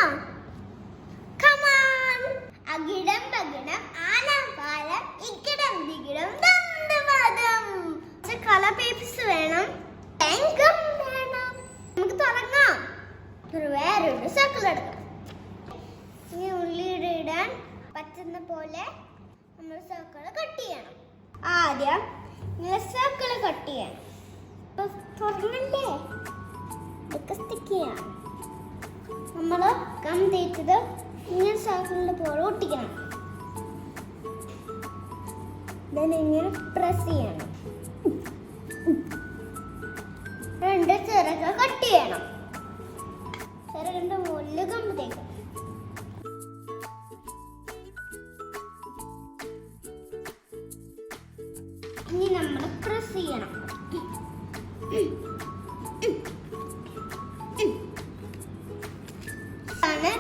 Come on. അകിടം പകിടം ആനപ്പാലം ഇക്കിടം ദികിടം ദന്തവാദം. കളർ പേപ്പേഴ്സ് വേണം, ടാങ്കം വേണം. നമുക്ക് തുടങ്ങാം. വേറൊരു സർക്കിൾ എടുക്കാം. ഇനി ഉള്ളിയുടെ ഇടാൻ പറ്റുന്ന പോലെ നമ്മൾ സർക്കിൾ കട്ട് ചെയ്യണം. ആദ്യം സർക്കിൾ കട്ട് ചെയ്യണം. തുറന്നല്ലേ, ഇതൊക്കെ സ്റ്റിക്ക് ചെയ്യണം. നമ്മൾ ഗം തേച്ചത് ഇങ്ങനെ സർക്കിളിന്റെ പോലെ ഒട്ടിക്കണം. ഇങ്ങനെ പ്രസ് ചെയ്യണം. രണ്ട് ചിറക് കട്ട് ചെയ്യണം. ചിറകിന്റെ മുകളിൽ ഗം തേക്കണം. ഇനി നമ്മൾ പ്രസ് ചെയ്യണം.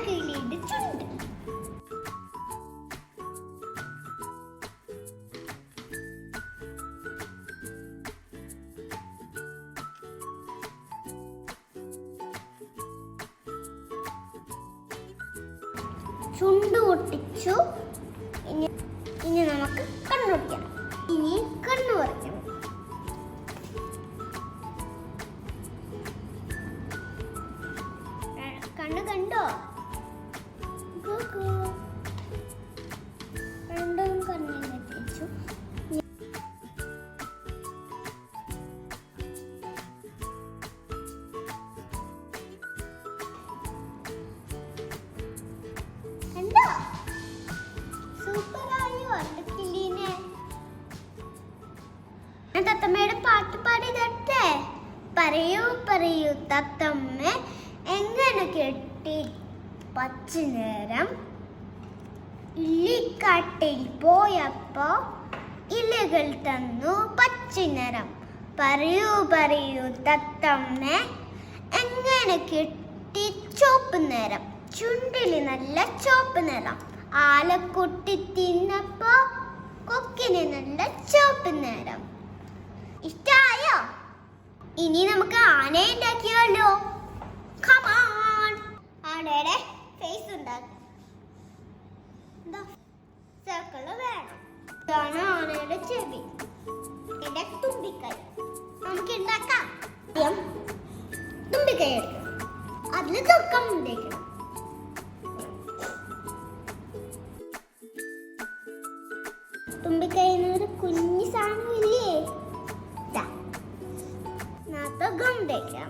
കിളിയുടെ ചുണ്ട്. ചുണ്ട് ഒട്ടിച്ചു. ഇനി നമുക്ക് കണ്ണൊട്ടിക്കണം. ഇനി കണ്ണു വരയ്ക്കണം. കണ്ണു കണ്ടോ? രണ്ടും കണ്ണിനെ തേച്ചു. കണ്ടോ? സൂപ്പറായോ എന്റെ കിളീനെ? തത്തമ്മയുടെ പാട്ട് പാടി തരട്ടെ? പറയൂ പറയൂ തത്തമ്മ എങ്ങനെ കെട്ടി പച്ചനേരം ഇല്ലിക്കാട്ടിൽ പോയപ്പോ ഇലകൾ തന്നു പച്ചനിറം. പറയൂ പറയൂ തത്തമ്മ എങ്ങനെ കെട്ടി ചുവപ്പ് നിറം. ചുണ്ടില് നല്ല ചുവപ്പ് നിറം. ആലക്കുട്ടി തിന്നപ്പോ കൊക്കിന് നല്ല ചുവപ്പ് നിറം. ഇഷ്ടായോ? ഇനി നമുക്ക് ആനയെ ഉണ്ടാക്കിയാലോ? Come on. ആനയുടെ ഫേസ് ഉണ്ടാക്കാം. സർക്കിള് വേണം. ഇതാണ് ആനയുടെ ചെവി. ഇതിന്റെ തുമ്പിക്കൈ നമുക്ക് ഉണ്ടാക്കാം. തുമ്പിക്കൈ എടുക്കണം. അതില് തുക്കം തേക്കണം. തുമ്പിക്കൈന്ന് ഒരു കുഞ്ഞു സാധനം ഇല്ലേ, ഗം തേക്കാം.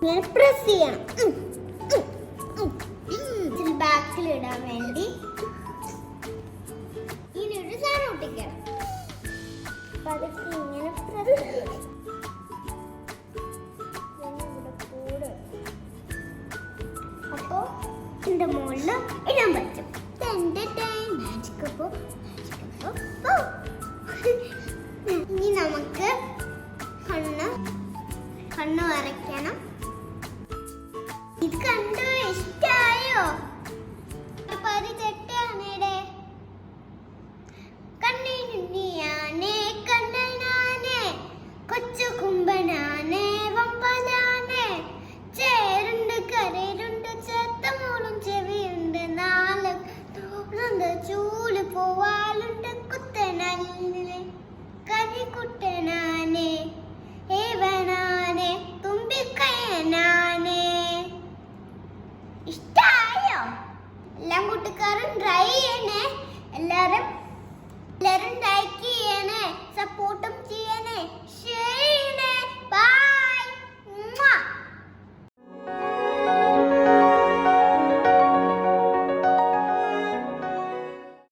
ഇങ്ങനെ പ്രസ് ചെയ്യണം. ബാക്കിൽ ഇടാൻ വേണ്ടി ഇനിയൊരു സാധനം ഒട്ടിക്കണം. അതൊക്കെ ഇങ്ങനെ പ്രസ് ചെയ്യണം. അപ്പോ എന്റെ മുകളിൽ ഇടാൻ പറ്റും. ഇനി നമുക്ക് കണ്ണ് വരയ്ക്കണം. ഇത് കണ്ടോ? ഇഷ്ടായോ? പരിചെട്ടാനേ കണ്ണിനുണ്ണിയാനേ കണ്ണനാനേ കൊച്ചു കുമ്പനാനേ വമ്പനാനേ ചേരുണ്ട് കരയുണ്ട് ചേത്തമോളും ചെവിയുണ്ട് നാല് ചൂല് പോവാലുണ്ട് കുത്തനല്ലേ കരിക്കുട്ടനാനേ ഏവനാനേ തുമ്പിക്കയനാനേ. ഇഷ്ടായോ? എല്ലാം കൂട്ടുകാരും ട്രൈ ചെയ്യണേ. എല്ലാരും ലൈക്ക് ചെയ്യണേ, സപ്പോർട്ടും ചെയ്യണേ.